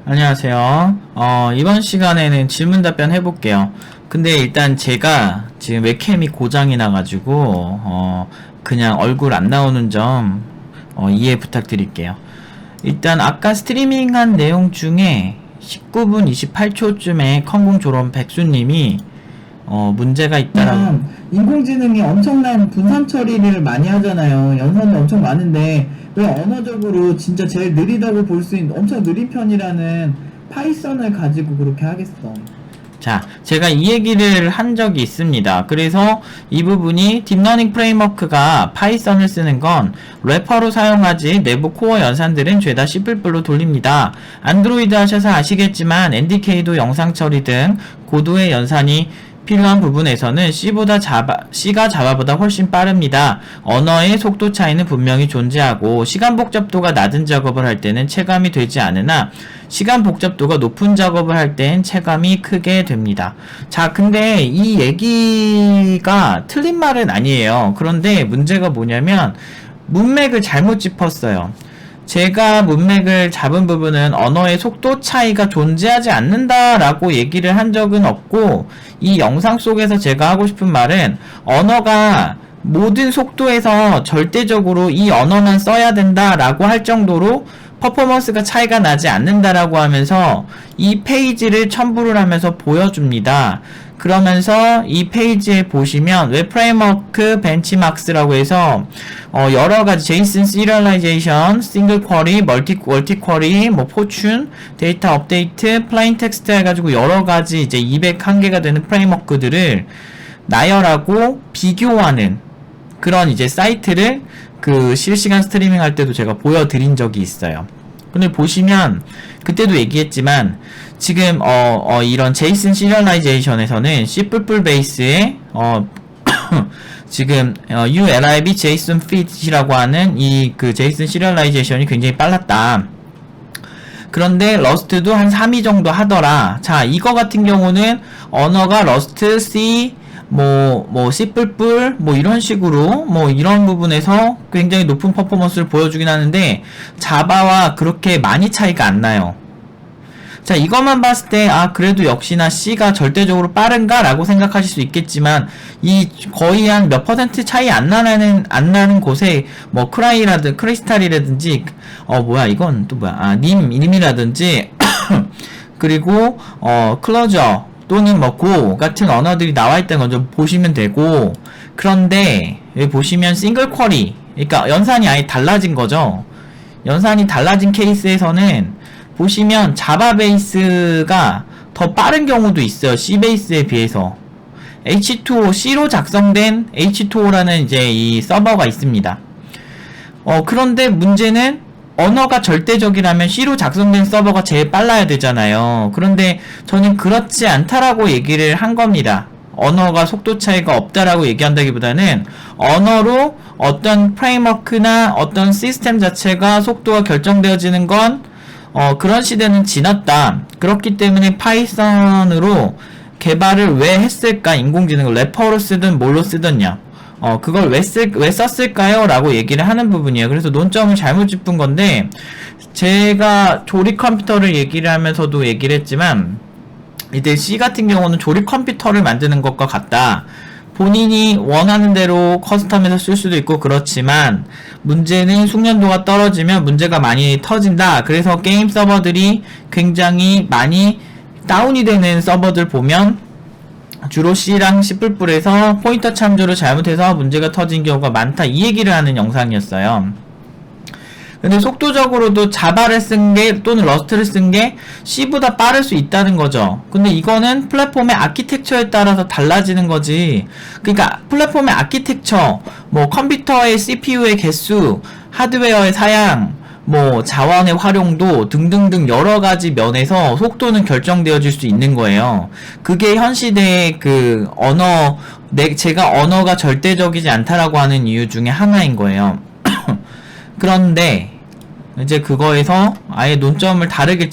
안녕하세요. 이번 시간에는 질문 답변 해볼게요. 근데 일단 제가 지금 웹캠이 고장이 나가지고, 그냥 얼굴 안 나오는 점, 이해 부탁드릴게요. 일단 아까 스트리밍한 내용 중에 19분 28초쯤에 컨공 졸업 백수님이, 문제가 있다라고. 인공지능이 엄청난 분산 처리를 많이 하잖아요. 연산도 엄청 많은데 왜 언어적으로 진짜 제일 느리다고 볼 수 있는 엄청 느린 편이라는 파이썬을 가지고 그렇게 하겠어. 자, 제가 이 얘기를 한 적이 있습니다. 그래서 이 부분이 딥러닝 프레임워크가 파이썬을 쓰는 건 래퍼로 사용하지 내부 코어 연산들은 죄다 C++로 돌립니다. 안드로이드 하셔서 아시겠지만 NDK도 영상 처리 등 고도의 연산이 필요한 부분에서는 C가 자바보다 훨씬 빠릅니다. 언어의 속도 차이는 분명히 존재하고 시간 복잡도가 낮은 작업을 할 때는 체감이 되지 않으나 시간 복잡도가 높은 작업을 할 땐 체감이 크게 됩니다. 자, 근데 이 얘기가 틀린 말은 아니에요. 그런데 문제가 뭐냐면 문맥을 잘못 짚었어요. 제가 문맥을 잡은 부분은 언어의 속도 차이가 존재하지 않는다라고 얘기를 한 적은 없고, 이 영상 속에서 제가 하고 싶은 말은 언어가 모든 속도에서 절대적으로 이 언어만 써야 된다라고 할 정도로 퍼포먼스가 차이가 나지 않는다라고 하면서 이 페이지를 첨부를 하면서 보여줍니다. 그러면서 이 페이지에 보시면 웹 프레임워크 벤치마크스라고 해서 여러가지 제이슨 시리얼라이제이션, 싱글 쿼리, 멀티 쿼리, 뭐 포춘, 데이터 업데이트, 플레인 텍스트 해가지고 여러가지 이제 201개가 되는 프레임워크들을 나열하고 비교하는 그런 이제 사이트를 그 실시간 스트리밍 할 때도 제가 보여드린 적이 있어요. 근데 보시면 그때도 얘기했지만 지금 이런 제이슨 시리얼라이제이션에서는 C++ 베이스에 지금 ULIB JSON fit이라고 하는 이 그 제이슨 시리얼라이제이션이 굉장히 빨랐다. 그런데 러스트도 한 3위 정도 하더라. 자, 이거 같은 경우는 언어가 러스트, C, C++, 이런 식으로, 이런 부분에서 굉장히 높은 퍼포먼스를 보여주긴 하는데, 자바와 그렇게 많이 차이가 안 나요. 자, 이것만 봤을 때, 그래도 역시나 C가 절대적으로 빠른가? 라고 생각하실 수 있겠지만, 이 거의 한 몇 퍼센트 차이 안 나는 곳에, 크리스탈이라든지, 이건 또 뭐야, 님이라든지, 그리고, 클로저, 또는 고 같은 언어들이 나와 있다는 걸 좀 보시면 되고, 그런데 여기 보시면 싱글 쿼리, 그러니까 연산이 아예 달라진 거죠. 연산이 달라진 케이스에서는 보시면 자바 베이스가 더 빠른 경우도 있어요. C 베이스에 비해서. H2O, C로 작성된 H2O라는 이제 이 서버가 있습니다. 그런데 문제는 언어가 절대적이라면 C로 작성된 서버가 제일 빨라야 되잖아요. 그런데 저는 그렇지 않다라고 얘기를 한 겁니다. 언어가 속도 차이가 없다라고 얘기한다기보다는 언어로 어떤 프레임워크나 어떤 시스템 자체가 속도가 결정되어지는 건 그런 시대는 지났다. 그렇기 때문에 파이썬으로 개발을 왜 했을까? 인공지능을 래퍼로 쓰든 뭘로 쓰든냐. 그걸 왜 썼을까요? 라고 얘기를 하는 부분이에요. 그래서 논점을 잘못 짚은 건데, 제가 조립 컴퓨터를 얘기를 하면서도 얘기를 했지만, 이제 C 같은 경우는 조립 컴퓨터를 만드는 것과 같다. 본인이 원하는 대로 커스텀해서 쓸 수도 있고 그렇지만, 문제는 숙련도가 떨어지면 문제가 많이 터진다. 그래서 게임 서버들이 굉장히 많이 다운이 되는 서버들 보면, 주로 C랑 C++에서 포인터 참조를 잘못해서 문제가 터진 경우가 많다. 이 얘기를 하는 영상이었어요. 근데 속도적으로도 자바를 쓴 게 또는 러스트를 쓴 게 C보다 빠를 수 있다는 거죠. 근데 이거는 플랫폼의 아키텍처에 따라서 달라지는 거지. 그러니까 플랫폼의 아키텍처, 컴퓨터의 CPU의 개수, 하드웨어의 사양, 자원의 활용도 등등등 여러가지 면에서 속도는 결정되어질 수 있는 거예요. 그게 현 시대의 제가 언어가 절대적이지 않다라고 하는 이유 중에 하나인 거예요. 그런데, 이제 그거에서 아예 논점을 다르게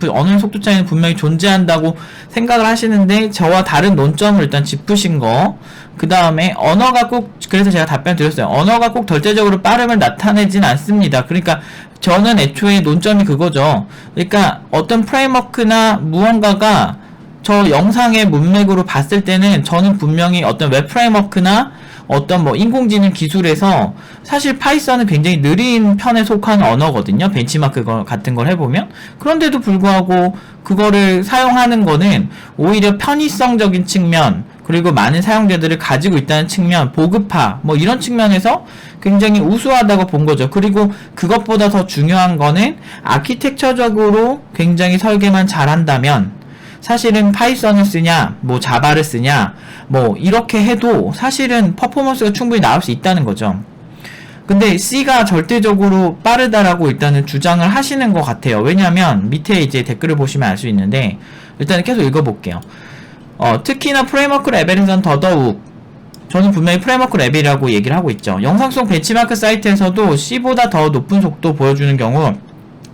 언어의 속도 차이는 분명히 존재한다고 생각을 하시는데 저와 다른 논점을 일단 짚으신 거. 그 다음에 언어가 꼭, 그래서 제가 답변 드렸어요. 언어가 꼭 절대적으로 빠름을 나타내진 않습니다. 그러니까 저는 애초에 논점이 그거죠. 그러니까 어떤 프레임워크나 무언가가 저 영상의 문맥으로 봤을 때는 저는 분명히 어떤 웹 프레임워크나 어떤 뭐 인공지능 기술에서 사실 파이썬은 굉장히 느린 편에 속한 언어거든요. 벤치마크 같은 걸 해보면. 그런데도 불구하고 그거를 사용하는 거는 오히려 편의성적인 측면, 그리고 많은 사용자들을 가지고 있다는 측면, 보급화, 뭐 이런 측면에서 굉장히 우수하다고 본 거죠. 그리고 그것보다 더 중요한 거는 아키텍처적으로 굉장히 설계만 잘한다면 사실은 파이썬을 쓰냐, 뭐 자바를 쓰냐, 뭐 이렇게 해도 사실은 퍼포먼스가 충분히 나올 수 있다는 거죠. 근데 C가 절대적으로 빠르다라고 일단은 주장을 하시는 것 같아요. 왜냐면 밑에 이제 댓글을 보시면 알 수 있는데 일단은 계속 읽어볼게요. 특히나 프레임워크 레벨에선 더더욱 저는 분명히 프레임워크 레벨이라고 얘기를 하고 있죠. 영상 속 벤치마크 사이트에서도 C보다 더 높은 속도 보여주는 경우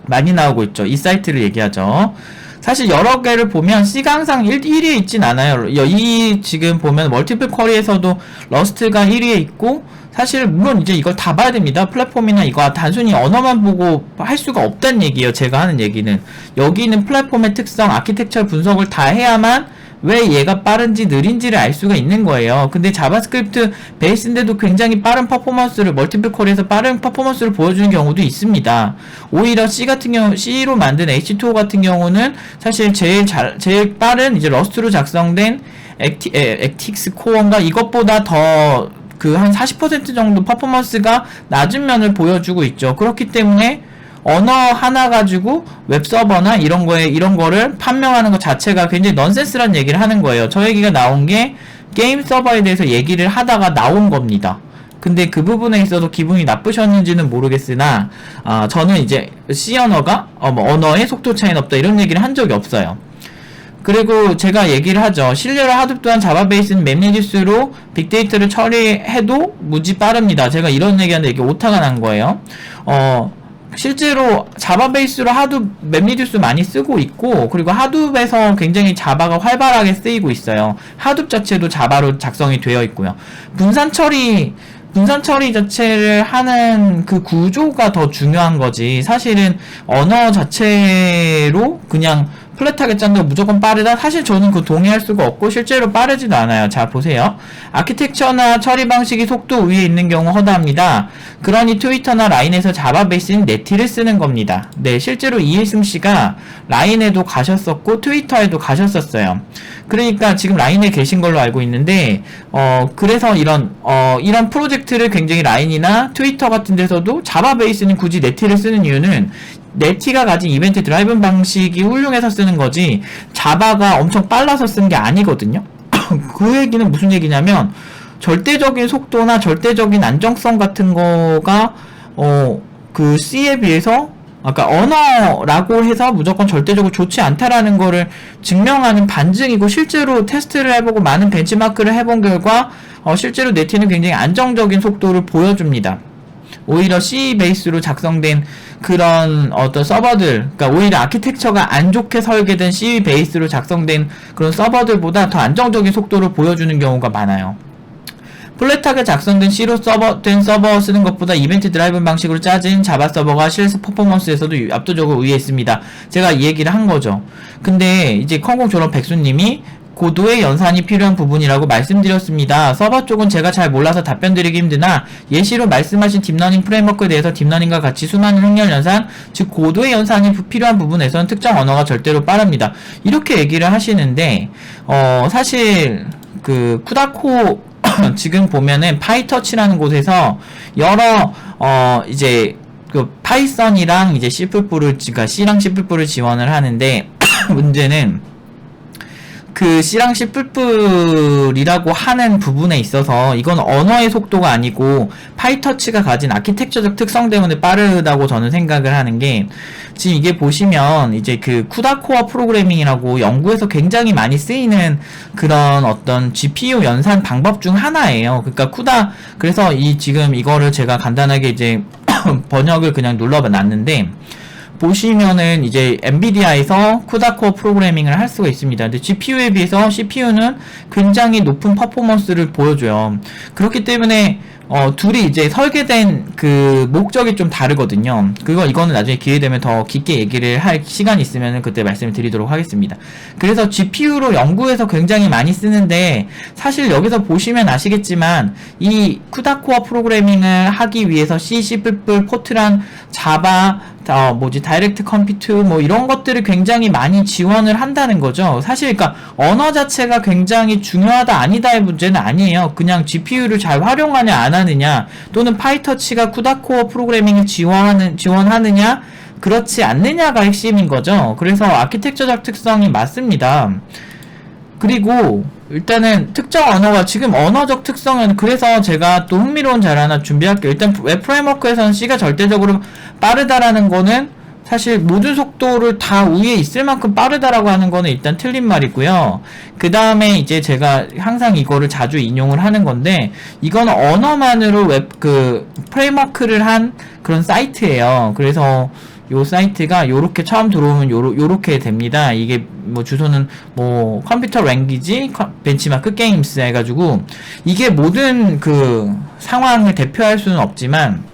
많이 나오고 있죠. 이 사이트를 얘기하죠. 사실 여러 개를 보면 C가 항상 1위에 있진 않아요. 이 지금 보면 멀티플 쿼리에서도 러스트가 1위에 있고 사실 물론 이제 이걸 다 봐야 됩니다. 플랫폼이나 이거 단순히 언어만 보고 할 수가 없다는 얘기예요. 제가 하는 얘기는 여기는 플랫폼의 특성, 아키텍처 분석을 다 해야만 왜 얘가 빠른지 느린지를 알 수가 있는 거예요. 근데 자바스크립트 베이스인데도 굉장히 빠른 퍼포먼스를 멀티플 쿼리에서 빠른 퍼포먼스를 보여주는 경우도 있습니다. 오히려 C 같은 경우 C로 만든 H2O 같은 경우는 사실 제일 빠른 이제 러스트로 작성된 액틱스 코어인가 이것보다 더 그 한 40% 정도 퍼포먼스가 낮은 면을 보여주고 있죠. 그렇기 때문에 언어 하나 가지고 웹서버나 이런 거를 판명하는 것 자체가 굉장히 넌센스란 얘기를 하는 거예요. 저 얘기가 나온 게 게임 서버에 대해서 얘기를 하다가 나온 겁니다. 근데 그 부분에 있어서 기분이 나쁘셨는지는 모르겠으나 저는 이제 C 언어가 언어의 속도 차이는 없다 이런 얘기를 한 적이 없어요. 그리고 제가 얘기를 하죠. 실제로 하둡 또한 자바 베이스는 맵리듀스로 빅데이터를 처리해도 무지 빠릅니다. 제가 이런 얘기하는데 이게 오타가 난 거예요. 실제로 자바 베이스로 하둡 맵리듀스 많이 쓰고 있고 그리고 하둡에서 굉장히 자바가 활발하게 쓰이고 있어요. 하둡 자체도 자바로 작성이 되어 있고요. 분산 처리 자체를 하는 그 구조가 더 중요한 거지. 사실은 언어 자체로 그냥 플랫하게 짠다고 무조건 빠르다? 사실 저는 그 동의할 수가 없고 실제로 빠르지도 않아요. 자 보세요. 아키텍처나 처리 방식이 속도 위에 있는 경우 허다합니다. 그러니 트위터나 라인에서 자바 베이스인 네티를 쓰는 겁니다. 네, 실제로 이해승씨가 라인에도 가셨었고 트위터에도 가셨었어요. 그러니까 지금 라인에 계신 걸로 알고 있는데 그래서 이런 프로젝트를 굉장히 라인이나 트위터 같은 데서도 자바 베이스는 굳이 네티를 쓰는 이유는 네티가 가진 이벤트 드라이븐 방식이 훌륭해서 쓰는 거지 자바가 엄청 빨라서 쓴 게 아니거든요. 그 얘기는 무슨 얘기냐면 절대적인 속도나 절대적인 안정성 같은 거가 그 C에 비해서 아까 언어라고 해서 무조건 절대적으로 좋지 않다라는 거를 증명하는 반증이고 실제로 테스트를 해보고 많은 벤치마크를 해본 결과 실제로 네티는 굉장히 안정적인 속도를 보여줍니다. 오히려 C 베이스로 작성된 그런 어떤 서버들, 그러니까 오히려 아키텍처가 안 좋게 설계된 C 베이스로 작성된 그런 서버들보다 더 안정적인 속도를 보여주는 경우가 많아요. 플랫하게 작성된 C로 된 서버 쓰는 것보다 이벤트 드라이브 방식으로 짜진 자바 서버가 실습 퍼포먼스에서도 압도적으로 우위에 있습니다. 제가 이 얘기를 한 거죠. 근데 이제 컨공 졸업 백수님이 고도의 연산이 필요한 부분이라고 말씀드렸습니다. 서버 쪽은 제가 잘 몰라서 답변드리기 힘드나 예시로 말씀하신 딥러닝 프레임워크에 대해서 딥러닝과 같이 수많은 행렬 연산, 즉 고도의 연산이 필요한 부분에서는 특정 언어가 절대로 빠릅니다. 이렇게 얘기를 하시는데 사실 그 쿠다코 지금 보면은 파이터치라는 곳에서 여러 이제 그 파이썬이랑 이제 C++를 C랑 C++를 지원을 하는데 문제는 그 C랑 C++이라고 하는 부분에 있어서 이건 언어의 속도가 아니고 파이터치가 가진 아키텍처적 특성 때문에 빠르다고 저는 생각을 하는 게 지금 이게 보시면 이제 그 쿠다 코어 프로그래밍이라고 연구에서 굉장히 많이 쓰이는 그런 어떤 GPU 연산 방법 중 하나예요. 그러니까 쿠다 그래서 지금 이거를 제가 간단하게 이제 번역을 그냥 눌러놨는데 보시면은 이제 엔비디아에서 쿠다 코어 프로그래밍을 할 수가 있습니다. 근데 GPU에 비해서 CPU는 굉장히 높은 퍼포먼스를 보여줘요. 그렇기 때문에 둘이 이제 설계된 그 목적이 좀 다르거든요. 이거는 나중에 기회 되면 더 깊게 얘기를 할 시간이 있으면 그때 말씀을 드리도록 하겠습니다. 그래서 GPU로 연구해서 굉장히 많이 쓰는데, 사실 여기서 보시면 아시겠지만 이 쿠다 코어 프로그래밍을 하기 위해서 C, C++, 포트란, 자바, 다이렉트 컴퓨트 뭐 이런 것들을 굉장히 많이 지원을 한다는 거죠. 사실 그러니까 언어 자체가 굉장히 중요하다 아니다의 문제는 아니에요. 그냥 GPU를 잘 활용하냐 안 하느냐, 또는 파이터치가 쿠다 코어 프로그래밍을 지원하느냐 그렇지 않느냐가 핵심인 거죠. 그래서 아키텍처적 특성이 맞습니다. 그리고 일단은 특정 언어가 지금 언어적 특성은, 그래서 제가 또 흥미로운 자료 하나 준비할게요. 일단 웹 프레임워크에서는 C가 절대적으로 빠르다라는 거는, 사실 모든 속도를 다 우위에 있을 만큼 빠르다라고 하는 거는 일단 틀린 말이고요. 그 다음에 이제 제가 항상 이거를 자주 인용을 하는 건데, 이건 언어만으로 프레임워크를 한 그런 사이트예요. 그래서 요 사이트가 요렇게 처음 들어오면 요렇게 됩니다. 이게 뭐 주소는 뭐 컴퓨터 랭귀지 벤치마크 게임스 해가지고, 이게 모든 그 상황을 대표할 수는 없지만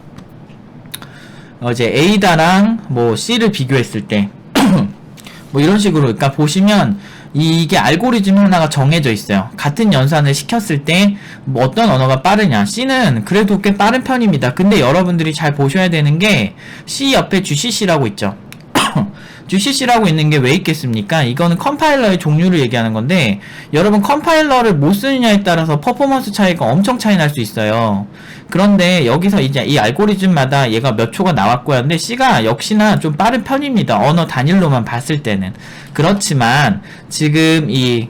이제 A다랑 뭐 C를 비교했을 때 뭐 이런 식으로, 그러니까 보시면 이게 알고리즘 하나가 정해져 있어요. 같은 연산을 시켰을 때 뭐 어떤 언어가 빠르냐. C는 그래도 꽤 빠른 편입니다. 근데 여러분들이 잘 보셔야 되는 게, C 옆에 GCC라고 있죠. GCC라고 있는 게 왜 있겠습니까? 이거는 컴파일러의 종류를 얘기하는 건데, 여러분 컴파일러를 뭐 쓰느냐에 따라서 퍼포먼스 차이가 엄청 차이 날 수 있어요. 그런데 여기서 이제 이 알고리즘마다 얘가 몇 초가 나왔고요. 근데 C가 역시나 좀 빠른 편입니다. 언어 단일로만 봤을 때는. 그렇지만 지금 이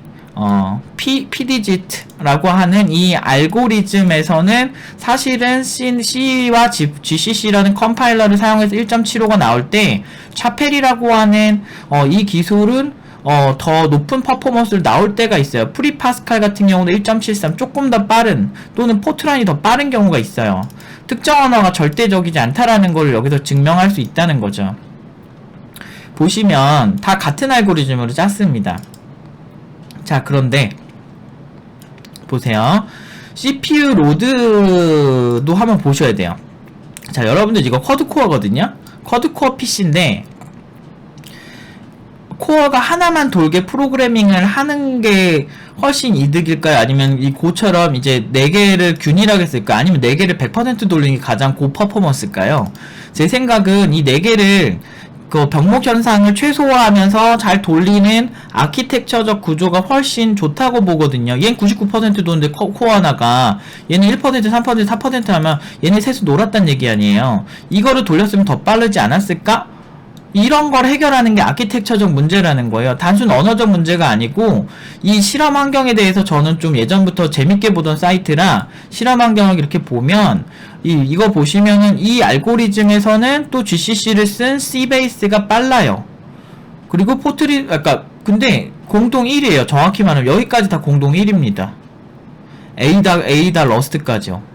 PDGit라고 하는 이 알고리즘에서는 사실은 C와 GCC라는 컴파일러를 사용해서 1.75가 나올 때, 차펠이라고 하는 이 기술은 더 높은 퍼포먼스를 나올 때가 있어요. 프리파스칼 같은 경우는 1.73 조금 더 빠른, 또는 포트란이 더 빠른 경우가 있어요. 특정 언어가 절대적이지 않다라는 걸 여기서 증명할 수 있다는 거죠. 보시면 다 같은 알고리즘으로 짰습니다. 자, 그런데 보세요. CPU 로드도 한번 보셔야 돼요. 자, 여러분들 이거 쿼드코어거든요. 쿼드코어 PC인데 코어가 하나만 돌게 프로그래밍을 하는 게 훨씬 이득일까요? 아니면 이 고처럼 이제 4개를 균일하게 쓸까요? 아니면 4개를 100% 돌리는 게 가장 고퍼포먼스일까요? 제 생각은 이 4개를 그 병목 현상을 최소화하면서 잘 돌리는 아키텍처적 구조가 훨씬 좋다고 보거든요. 얘는 99% 도는데 코어 하나가, 얘는 1%, 3%, 4% 하면 얘네 셋이 놀았단 얘기 아니에요. 이거를 돌렸으면 더 빠르지 않았을까? 이런 걸 해결하는 게 아키텍처적 문제라는 거예요. 단순 언어적 문제가 아니고, 이 실험 환경에 대해서 저는 좀 예전부터 재밌게 보던 사이트라, 실험 환경을 이렇게 보면 이거 보시면은 이 알고리즘에서는 또 GCC를 쓴 C베이스가 빨라요. 그리고 근데 공동 1이에요. 정확히 말하면 여기까지 다 공동 1입니다. A다 러스트까지요.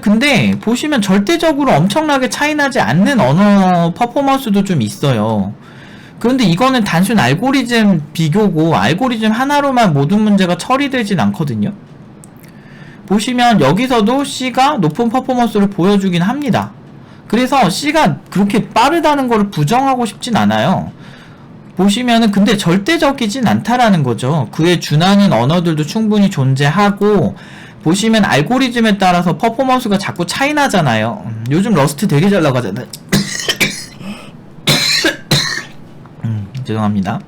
근데 보시면 절대적으로 엄청나게 차이나지 않는 언어 퍼포먼스도 좀 있어요. 그런데 이거는 단순 알고리즘 비교고, 알고리즘 하나로만 모든 문제가 처리되진 않거든요. 보시면 여기서도 C가 높은 퍼포먼스를 보여주긴 합니다. 그래서 C가 그렇게 빠르다는 걸 부정하고 싶진 않아요. 보시면은 근데 절대적이진 않다라는 거죠. 그에 준하는 언어들도 충분히 존재하고, 보시면 알고리즘에 따라서 퍼포먼스가 자꾸 차이 나잖아요. 요즘 러스트 되게 잘 나가잖아요. 죄송합니다.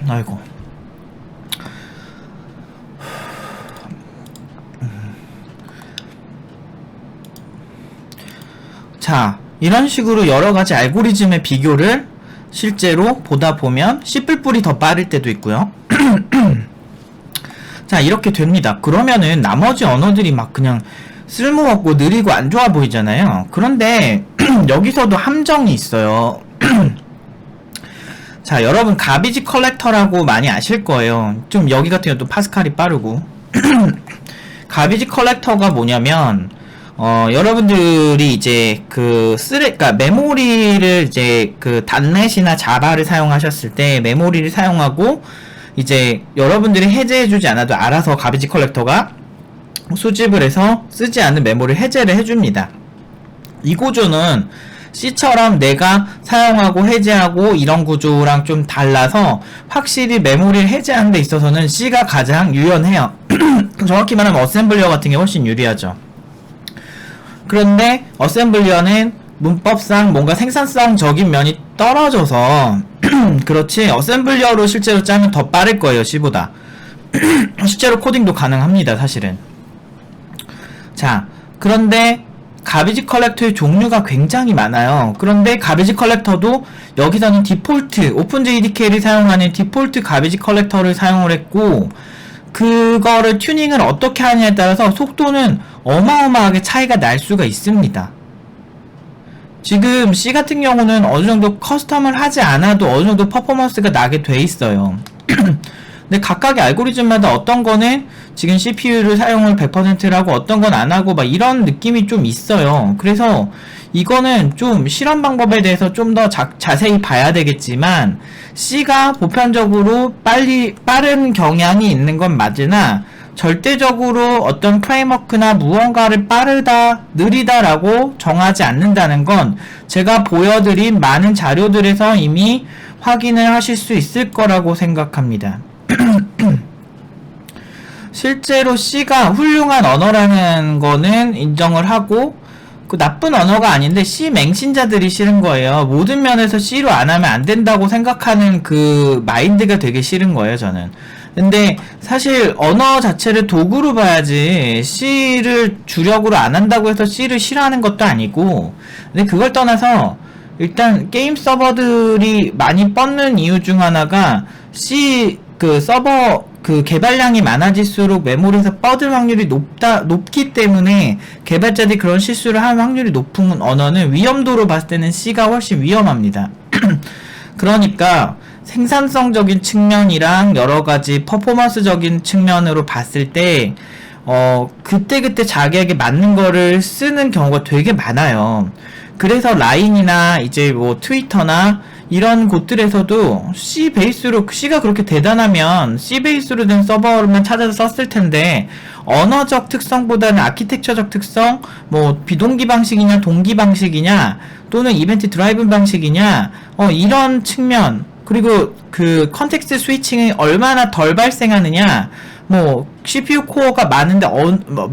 아이고. 자, 이런 식으로 여러가지 알고리즘의 비교를 실제로 보다 보면 C++이 더 빠를 때도 있고요. 자, 이렇게 됩니다. 그러면은 나머지 언어들이 막 그냥 쓸모없고 느리고 안 좋아 보이잖아요. 그런데 여기서도 함정이 있어요. 자, 여러분 가비지 컬렉터라고 많이 아실 거예요. 좀 여기 같은 경우도 파스칼이 빠르고. 가비지 컬렉터가 뭐냐면 여러분들이 이제 그러니까 메모리를 이제 그 단넷이나 자바를 사용하셨을 때 메모리를 사용하고 이제 여러분들이 해제해주지 않아도 알아서 가비지 컬렉터가 수집을 해서 쓰지 않는 메모리를 해제를 해줍니다. 이 구조는 C처럼 내가 사용하고 해제하고 이런 구조랑 좀 달라서 확실히 메모리를 해제하는 데 있어서는 C가 가장 유연해요. 정확히 말하면 어셈블리어 같은 게 훨씬 유리하죠. 그런데 어셈블리어는 문법상 뭔가 생산성적인 면이 떨어져서 그렇지 어셈블리어로 실제로 짜면 더 빠를 거예요, C보다. 실제로 코딩도 가능합니다, 사실은. 자, 그런데 가비지 컬렉터의 종류가 굉장히 많아요. 그런데 가비지 컬렉터도 여기서는 디폴트, 오픈JDK를 사용하는 디폴트 가비지 컬렉터를 사용을 했고, 그거를 튜닝을 어떻게 하느냐에 따라서 속도는 어마어마하게 차이가 날 수가 있습니다. 지금 C 같은 경우는 어느정도 커스텀을 하지 않아도 어느정도 퍼포먼스가 나게 돼 있어요. 근데 각각의 알고리즘마다 어떤 거는 지금 CPU를 사용을 100%라고 어떤 건 안 하고 막 이런 느낌이 좀 있어요. 그래서 이거는 좀 실험 방법에 대해서 좀 더 자세히 봐야 되겠지만 C가 보편적으로 빠른 경향이 있는 건 맞으나 절대적으로 어떤 프레임워크나 무언가를 빠르다, 느리다라고 정하지 않는다는 건 제가 보여드린 많은 자료들에서 이미 확인을 하실 수 있을 거라고 생각합니다. 실제로 C가 훌륭한 언어라는 거는 인정을 하고 그 나쁜 언어가 아닌데 C 맹신자들이 싫은 거예요. 모든 면에서 C로 안 하면 안 된다고 생각하는 그 마인드가 되게 싫은 거예요, 저는. 근데 사실 언어 자체를 도구로 봐야지 C를 주력으로 안 한다고 해서 C를 싫어하는 것도 아니고, 근데 그걸 떠나서 일단 게임 서버들이 많이 뻗는 이유 중 하나가 C 그 서버 그 개발량이 많아질수록 메모리에서 뻗을 확률이 높기 때문에 개발자들이 그런 실수를 하는 확률이 높은 언어는 위험도로 봤을 때는 C가 훨씬 위험합니다. 그러니까 생산성적인 측면이랑 여러가지 퍼포먼스적인 측면으로 봤을 때 그때그때 자기에게 맞는 거를 쓰는 경우가 되게 많아요. 그래서 라인이나 이제 뭐 트위터나 이런 곳들에서도 C 베이스로, C가 그렇게 대단하면 C 베이스로 된 서버만 찾아서 썼을 텐데, 언어적 특성보다는 아키텍처적 특성, 뭐 비동기 방식이냐 동기 방식이냐 또는 이벤트 드라이븐 방식이냐 이런 측면, 그리고 그 컨텍스트 스위칭이 얼마나 덜 발생하느냐, 뭐 CPU 코어가 많은데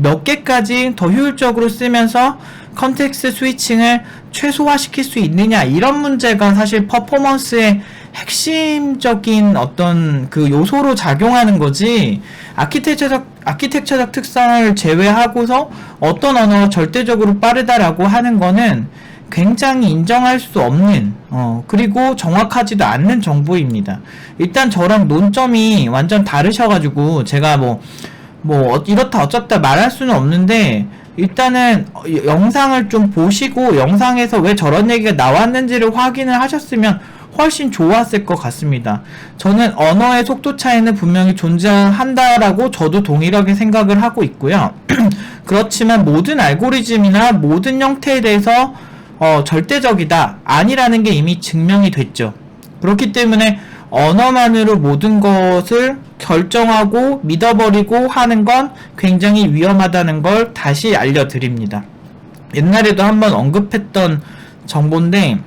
몇 개까지 더 효율적으로 쓰면서 컨텍스트 스위칭을 최소화시킬 수 있느냐, 이런 문제가 사실 퍼포먼스의 핵심적인 어떤 그 요소로 작용하는 거지, 아키텍처적 특성을 제외하고서 어떤 언어가 절대적으로 빠르다라고 하는 거는 굉장히 인정할 수 없는 그리고 정확하지도 않는 정보입니다. 일단 저랑 논점이 완전 다르셔가지고 제가 뭐 이렇다 어쩌다 말할 수는 없는데, 일단은 영상을 좀 보시고 영상에서 왜 저런 얘기가 나왔는지를 확인을 하셨으면 훨씬 좋았을 것 같습니다. 저는 언어의 속도 차이는 분명히 존재한다라고 저도 동일하게 생각을 하고 있고요. 그렇지만 모든 알고리즘이나 모든 형태에 대해서 절대적이다, 아니라는 게 이미 증명이 됐죠. 그렇기 때문에 언어만으로 모든 것을 결정하고 믿어버리고 하는 건 굉장히 위험하다는 걸 다시 알려드립니다. 옛날에도 한번 언급했던 정보인데,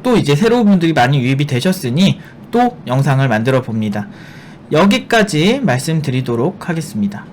또 이제 새로운 분들이 많이 유입이 되셨으니 또 영상을 만들어 봅니다. 여기까지 말씀드리도록 하겠습니다.